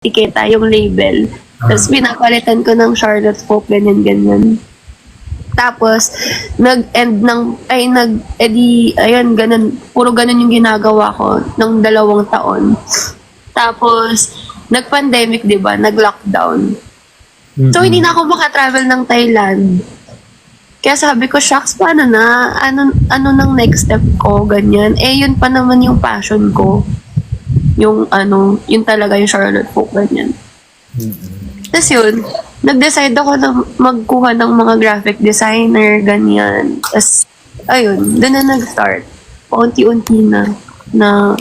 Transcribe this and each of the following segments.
etiketa, yung label. Tapos pinapalitan ko ng Charlotte Folk, ganyan. Tapos, ayun, ganun, puro ganun yung ginagawa ko ng 2 taon. Tapos, nag-pandemic, di ba? Nag-lockdown. So, hindi na ako makatravel ng Thailand. Kaya sabi ko, shucks, paano na? Ano nang next step ko? Ganyan. Yun pa naman yung passion ko. Yun talaga yung Charlotte Folk, ganyan. Tapos yun, nag-decide ako na magkuha ng mga graphic designer, ganyan. Tapos, ayun, doon na nag-start. Paunti-unti na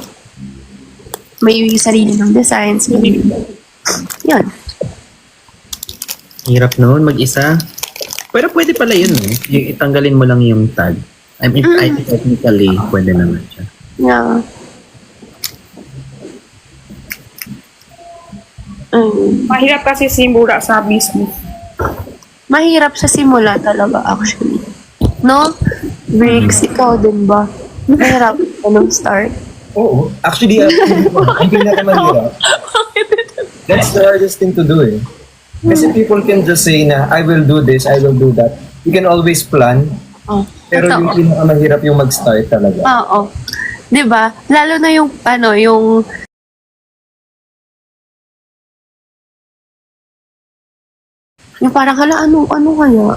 may sarili ng designs. Yun. Hirap noon, mag-isa. Pero pwede pala yun, eh. Yung itanggalin mo lang yung tag. I mean, I think technically, pwede naman siya. Yeah. Mahirap kasi simula sa business. Mahirap sa simula talaga, actually. No? Breaks, ikaw din ba? Mahirap anong start. Oo. Actually, ang pinakamahirap. That's the hardest thing to do eh. Kasi people can just say na, I will do this, I will do that. You can always plan. Oh, Pero totoo. yung pinakamahirap yung mag-start talaga. Oo. 'Di ba? Lalo na yung yung parang hala ano kaya?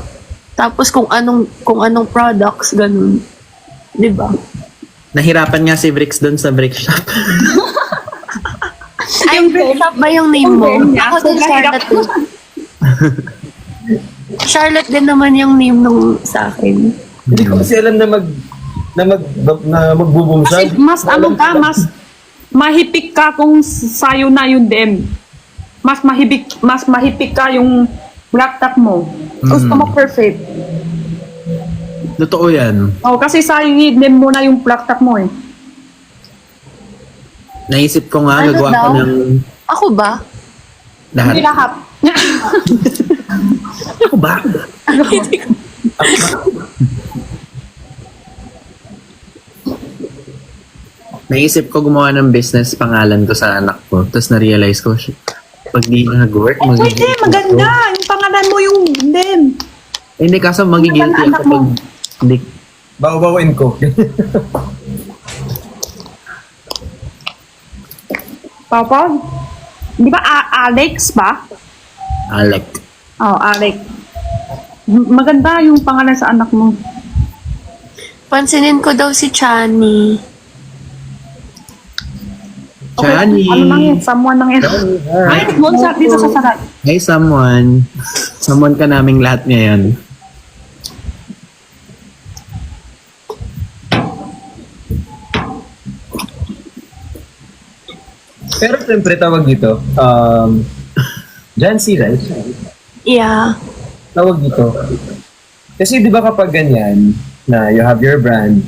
Tapos kung anong products ganun. 'Di ba? Nahirapan nga si Bricks doon sa brick shop. Ay, shop ba yung name mo? Ako din Charlotte. Charlotte din naman yung name nung sa akin. Hindi ko kasi alam na magbo-boom siya. Kasi mas mas mahipik ka kung sayo na yung dem. Mas mahipik ka yung laptop mo. Gusto mo perfect. Totoo yan. Oh, kasi sayo yung dem mo na yung laptop mo eh. Naisip ko nga, Ano gagawa ko daw? ng Ako ba? lahat. Hindi lahat. Ako ba? Naisip ko gumawa ng business pangalan ko sa anak ko. Tapos na-realize ko, shit, pag di nag-work, Pwede, maganda. Yung pangalan mo yung dem. Hindi, kaso magigilty Anak ako pag mo. hindi. Bawa-bawain ko. Papa? Di ba Alex ba? Alec. Oh, Alex. Maganda yung pangalan sa anak mo. Pansinin ko daw si Chani. Chani. Ano nang yan? Someone nang yan. Ay, doon sa dito sa saray. Hey, someone. Someone ka naming lahat ngayon. Pero siyempre tawag dito, Jancy, right? Yeah. Tawag dito. Kasi di ba kapag ganyan, na you have your brand,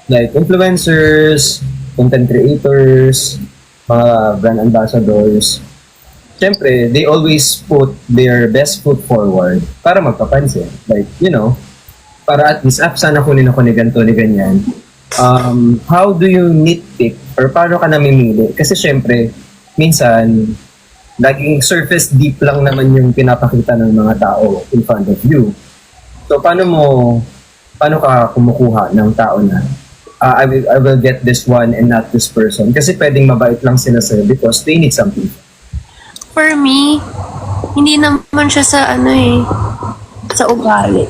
like influencers, content creators, mga brand ambassadors, siyempre, they always put their best foot forward para magpapansin. Like, you know, para at least, sana kunin ako ni ganito, ni ganyan. How do you nitpick or paano ka namimili? Kasi syempre, minsan, laging surface deep lang naman yung pinapakita ng mga tao in front of you. So, paano ka kumukuha ng tao na I will get this one and not this person? Kasi pwedeng mabait lang sila sa'yo because they need something. For me, hindi naman siya sa sa ugali.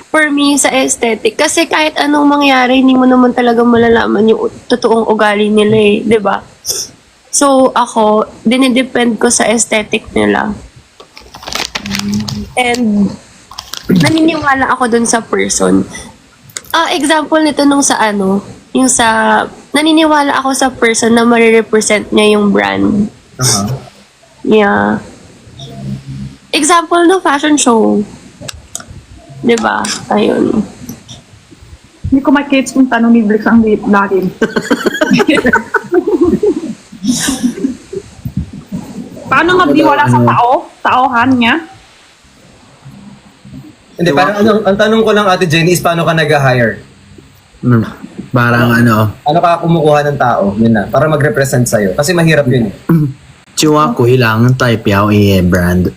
For me, sa aesthetic. Kasi kahit anong mangyari, hindi mo naman talaga malalaman yung totoong ugali nila eh. 'Di ba? So, ako, dinidepend ko sa aesthetic nila. And, naniniwala ako dun sa person. Example nito nung sa naniniwala ako sa person na marirepresent niya yung brand. Yeah. Example no fashion show. 'Di ba? Ayun. Hindi ko makits kung tanong ni Blix ang lagi. Paano magdiwala sa taohan niya? Hindi, parang ang tanong ko lang, Ate Jenny, is paano ka nag-hire? Parang ano. Ano ka kumukuha ng tao? Yun na, para mag-represent sa'yo. Kasi mahirap yun eh. Chua ko ilang type yaw brand.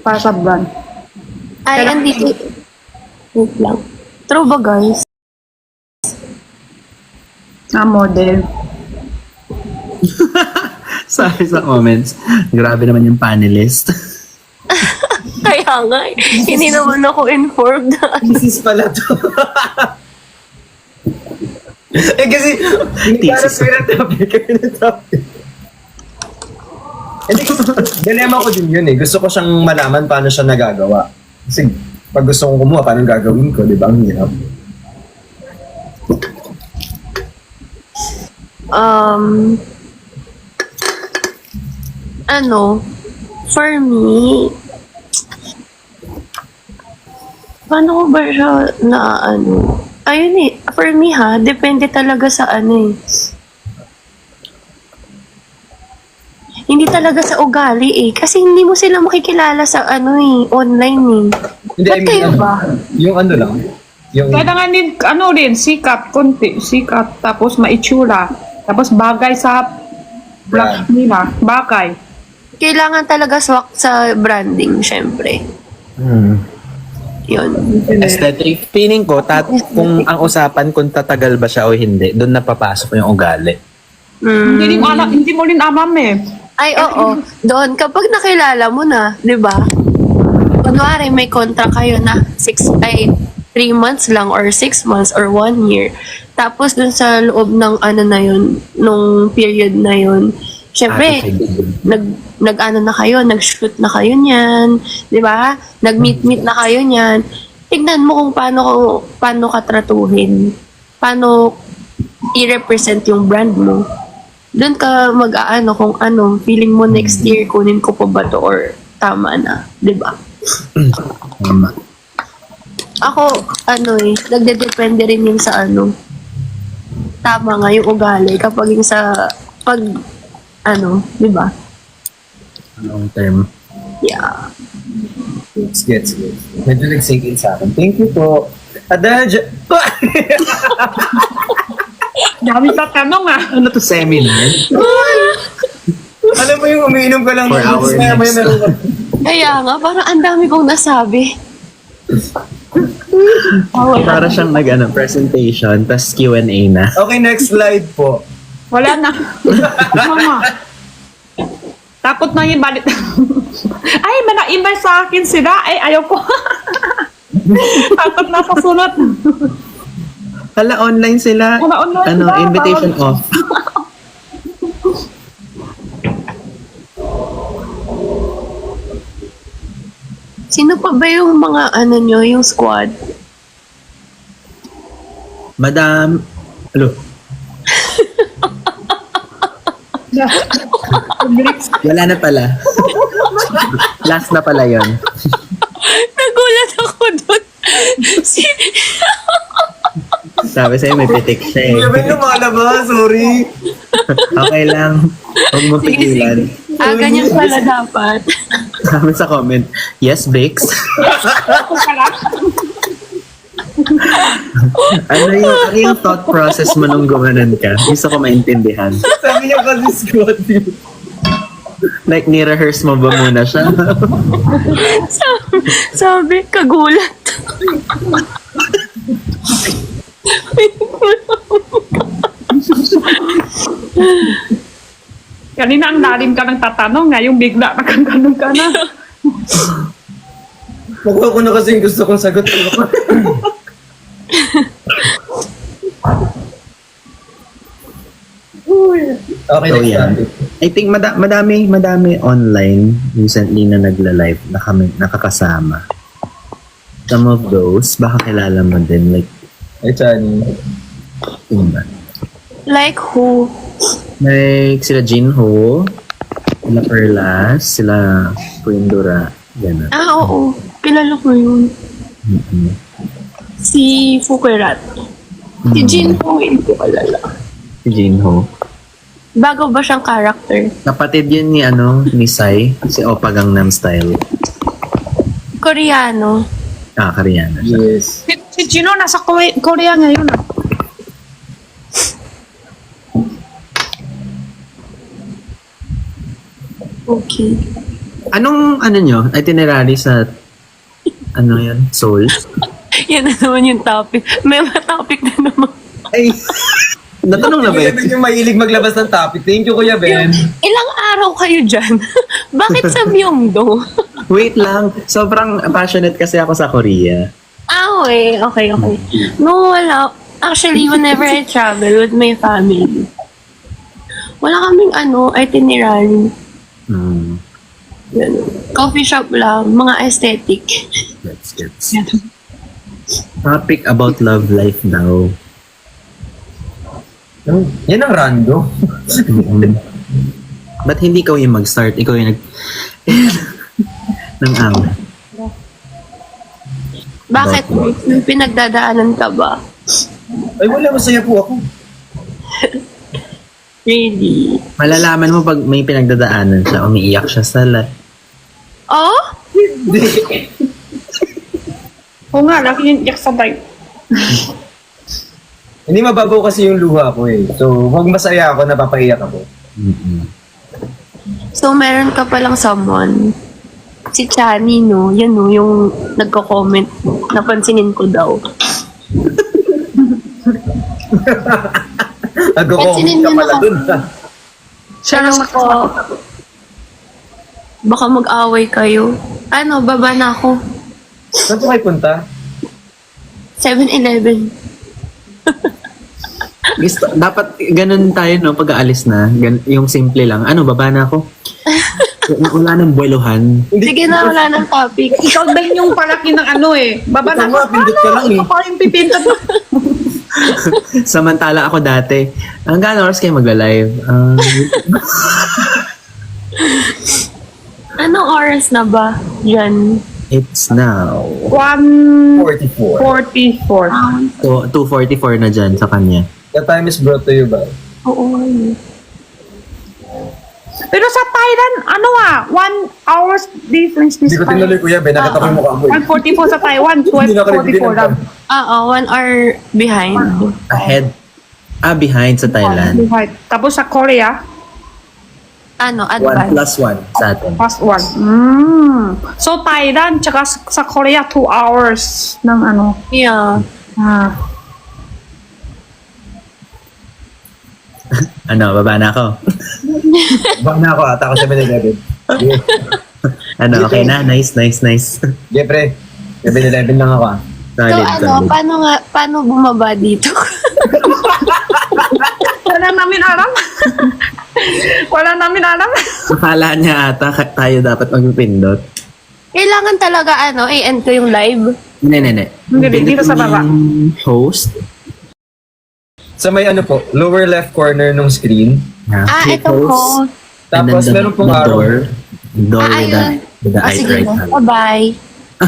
Para sa brand. Ay, andito. Wait lang. True ba, guys? Model. Sabi sa comments, grabe naman yung panelist. Kaya nga, hindi naman ako informed. Thesis pala to. Kasi, hindi para Thesis. pinag topic. Hindi, dilemma ko din yun eh. Gusto ko siyang malaman paano siya nagagawa. Kasi, pag gusto kong kumuha, paano gagawin ko, di ba? Ang hirap. For me, paano ko ba siya ayun eh, for me depende talaga sa hindi talaga sa ugali eh, kasi hindi mo sila makikilala sa online eh. Hindi, Ba't kayo ba? Yung ano lang. Yung, Kailangan din, sikat, konti, sikat, tapos maitsura, tapos bagay sa brand nila, bagay. Kailangan talaga swak sa branding, syempre. Yun. Aesthetic. Feeling ko, kung ang usapan kung tatagal ba siya o hindi, doon napapasok yung ugali. Hindi mo rin alam eh. Ay, oo. Doon, kapag nakilala mo na, di ba? Kunwari, may contract kayo na 3 months lang or 6 months or 1 year. Tapos dun sa loob ng na yun, nung period na yun, syempre, nag-ano na kayo, nag-shoot na kayo niyan, di ba? Nag-meet na kayo niyan. Tignan mo kung paano ka tratuhin. Paano i-represent yung brand mo. Doon ka mag-aano kung feeling mo next year kunin ko pa ba to or tama na, di ba? Tama. Ako, nagdedepende rin yun sa tama nga yung ugali kapag yung sa di ba? Long term. Yeah. gets. Medyo nag-sink in sa akin. Thank you po. Dami sa tanong Ano to, seminar? Alam mo yung umiinom ka lang. 4 hours next. Kaya nga, parang ang dami kong nasabi. Para siyang presentation, tas Q&A na. Okay, next slide po. Wala na. Mama. Takot na yung balit. Ay, may na-email sa akin sila. Ay, ayaw ko. Takot na sa sunod. Hala, online sila. Hala, online sila. Invitation off. Sino pa ba yung mga nyo, yung squad? Madam, wala na pala. Last na pala yon. Nagulat ako doon. Sabi sa'yo, may pitik siya eh. Sabi lumalabas, sorry. Okay lang. Huwag mo pigilan. Ganyan pala dapat. Sabi sa comment, yes, Bix. Ano yung thought process mo nung gumanon ka? Gusto ko maintindihan. Sabi niya kasi squad yun. Like, ni-rehearse mo ba muna siya? Sabi, kagulat. Kanina ang lalim ka ng tatanong, ngayon bigla nakaganon ka na. Makuha ko na kasi yung gusto kong sagot. Okay, So, next yan. topic. I think madami online recently na nagla-live na kami nakakasama. Some of those, baka kilala mo din, like, Ay, Chani. yun ba? Like who? Like, sila Jinho, sila Perlas, sila Quindura, gano'n. Oo. Kilala ko yun. Mm-mm. Si Fukerat. Si Jinho, hindi ko kalala. Si Jinho. Bago ba siyang character? Kapatid yun ni Sai, si Oppa Gangnam Style. Koreano. Koreana siya. Yes. Si Gino nasa Korea ngayon. Okay. Anong, nyo, itinerary sa, yun, Seoul? Yan na naman yung topic. May mga topic na naman. Ay, natanong na ba Kuya yun? Ben yung mahilig maglabas ng topic. Thank you, Kuya Ben. Ilang araw kayo dyan? Bakit sa Myeongdong? Wait lang, sobrang passionate kasi ako sa Korea. Okay. No, wala. Actually, whenever I travel with my family, wala kaming itinerary. Hmm, Ganun. Coffee shop lang, mga aesthetic. gets. Topic about love life daw. Yan ang rando. Ba't hindi ikaw yung mag-start? Ikaw yung ng away. Bakit? May pinagdadaanan ka ba? Ay, wala. Masaya po ako. Really? Malalaman mo pag may pinagdadaanan siya, umiiyak siya sa Oh? Hindi. Oo nga, laki yung iyak sabay. Hindi mababaw kasi yung luha ko eh. So, huwag masaya ako, napapaiyak ako. So, meron ka palang someone. Si Chani, no? Yan, no? Yung nagko-comment. Napansinin ko daw. Nagko-comment ka mo pala na dun. Siya lang Pero ko, baka mag-away kayo. Baba na ako. Saan po kayo punta? 7-Eleven. Gusto, dapat ganun tayo, no? Pag aalis na, yung simple lang. Baba na ako. Wala nang buweluhan. Sige na, wala ng topic. Ikaw din yung palaki ng baba na Ikaw nga, pindot ka lang eh. Ikaw pa yung pipindot mo. Samantala ako dati, hanggang oras kayo magla-live? Anong oras na ba? Diyan. It's now. 44. 1:44. So, 2:44 na dyan sa kanya. The time is brought to you by... Oo. Pero sa Thailand, 1 hours difference Hindi ko tinuloy, Kuya Ben. Nakita ko yung mukha mo eh. 1:44 sa Taiwan, Hindi na ka 12:44 lang. Oo, 1 hour behind. Ahead. Behind sa Thailand. Right. Tapos sa Korea, 1 Advance. plus 1 sa atin. +1. So Thailand, tsaka sa Korea, 2 hours ng Yeah. Baba na ako. Baka na ako, ata ako 7-Eleven. Okay na? Nice. Sige, pre. 7-Eleven lang ako ah. So, Solid. paano bumaba dito? Wala namin alam. Wala namin alam. Akala niya ata tayo dapat magpipindot. Kailangan talaga, i-end ko yung live. Hindi. Hindi, dito sa baba. Host. Sa may lower left corner ng screen. Click Ito ko. Tapos meron pong arrow. Door Ayun. with the eye Sige right na. hand. Bye-bye.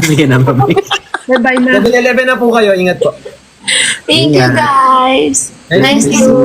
Sige na, bye. Bye-bye na. 7-Eleven na po kayo. Ingat po. Thank you, Yeah. guys. Nice Nice to to meet you.